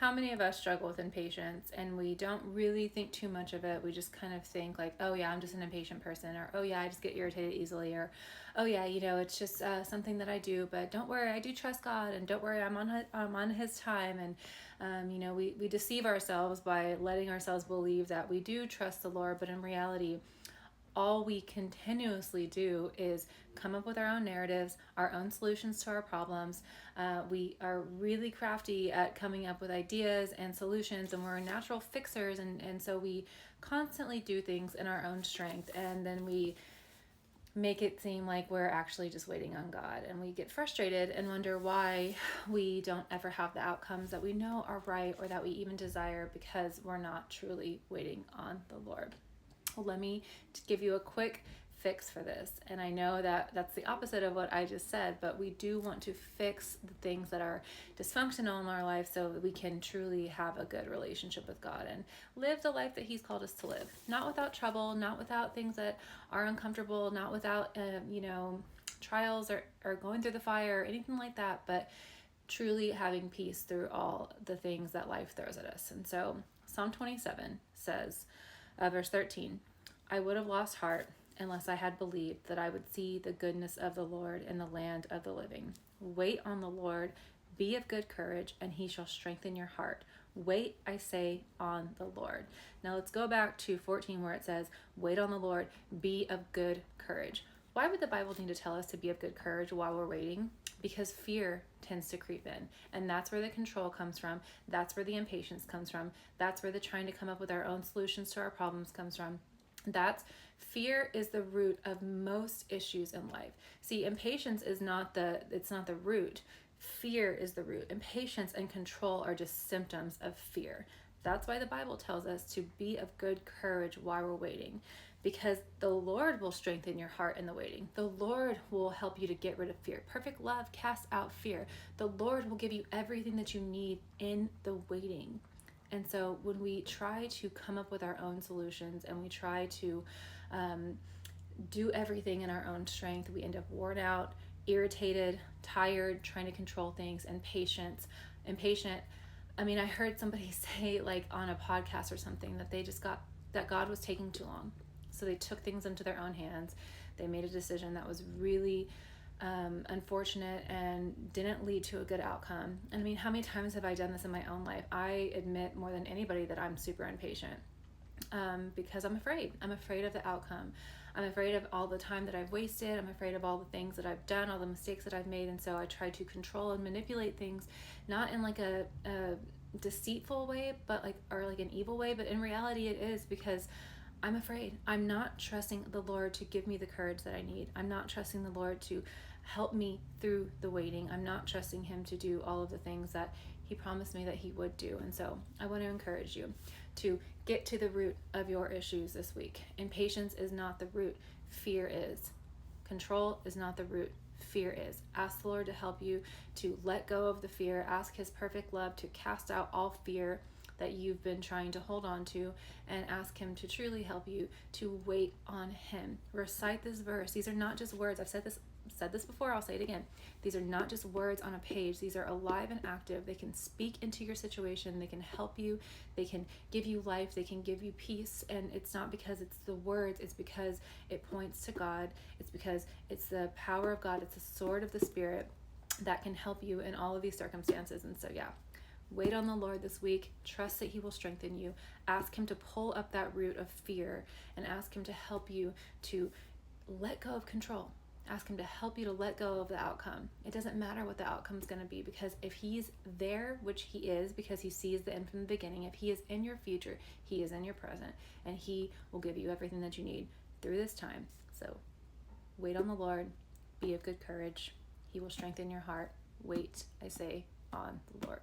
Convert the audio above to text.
how many of us struggle with impatience and we don't really think too much of it? We just kind of think like, oh yeah, I'm just an impatient person, or oh yeah, I just get irritated easily, or oh yeah, it's just something that I do. But don't worry, I do trust God, and don't worry, I'm on His time. And we deceive ourselves by letting ourselves believe that we do trust the Lord, but in reality, all we continuously do is come up with our own narratives, our own solutions to our problems. We are really crafty at coming up with ideas and solutions, and we're natural fixers, and so we constantly do things in our own strength, and then we make it seem like we're actually just waiting on God, and we get frustrated and wonder why we don't ever have the outcomes that we know are right or that we even desire, because we're not truly waiting on the Lord. Let me give you a quick fix for this. And I know that that's the opposite of what I just said, but we do want to fix the things that are dysfunctional in our life so that we can truly have a good relationship with God and live the life that He's called us to live. Not without trouble, not without things that are uncomfortable, not without, trials or going through the fire or anything like that, but truly having peace through all the things that life throws at us. And so Psalm 27 says, verse 13, I would have lost heart unless I had believed that I would see the goodness of the Lord in the land of the living. Wait on the Lord, be of good courage, and He shall strengthen your heart. Wait, I say, on the Lord. Now let's go back to 14 where it says, wait on the Lord, be of good courage. Why would the Bible need to tell us to be of good courage while we're waiting? Because fear tends to creep in, and that's where the control comes from. That's where the impatience comes from. That's where the trying to come up with our own solutions to our problems comes from. Fear is the root of most issues in life. See, impatience is not the root. Fear is the root. Impatience and control are just symptoms of fear. That's why the Bible tells us to be of good courage while we're waiting, because the Lord will strengthen your heart in the waiting. The Lord will help you to get rid of fear. Perfect love casts out fear. The Lord will give you everything that you need in the waiting. And so when we try to come up with our own solutions and we try to do everything in our own strength, we end up worn out, irritated, tired, trying to control things, and impatient. I mean, I heard somebody say, like on a podcast or something, that God was taking too long. So they took things into their own hands. They made a decision that was really unfortunate and didn't lead to a good outcome. And I mean, how many times have I done this in my own life? I admit more than anybody that I'm super impatient because I'm afraid. I'm afraid of the outcome. I'm afraid of all the time that I've wasted. I'm afraid of all the things that I've done, all the mistakes that I've made. And so I try to control and manipulate things, not in like a deceitful way, but like an evil way. But in reality, it is because I'm afraid. I'm not trusting the Lord to give me the courage that I need. I'm not trusting the Lord to help me through the waiting. I'm not trusting Him to do all of the things that He promised me that He would do. And so I want to encourage you to get to the root of your issues this week. Impatience is not the root. Fear is. Control is not the root. Fear is. Ask the Lord to help you to let go of the fear. Ask His perfect love to cast out all fear that you've been trying to hold on to, and ask Him to truly help you to wait on Him. Recite this verse. These are not just words. I've said this before, I'll say it again. These are not just words on a page. These are alive and active. They can speak into your situation. They can help you. They can give you life. They can give you peace. And it's not because it's the words. It's because it points to God. It's because it's the power of God. It's the sword of the Spirit that can help you in all of these circumstances. And so, yeah. Wait on the Lord this week. Trust that He will strengthen you. Ask Him to pull up that root of fear and ask Him to help you to let go of control. Ask Him to help you to let go of the outcome. It doesn't matter what the outcome is going to be, because if He's there, which He is, because He sees the end from the beginning, if He is in your future, He is in your present, and He will give you everything that you need through this time. So wait on the Lord. Be of good courage. He will strengthen your heart. Wait, I say, on the Lord.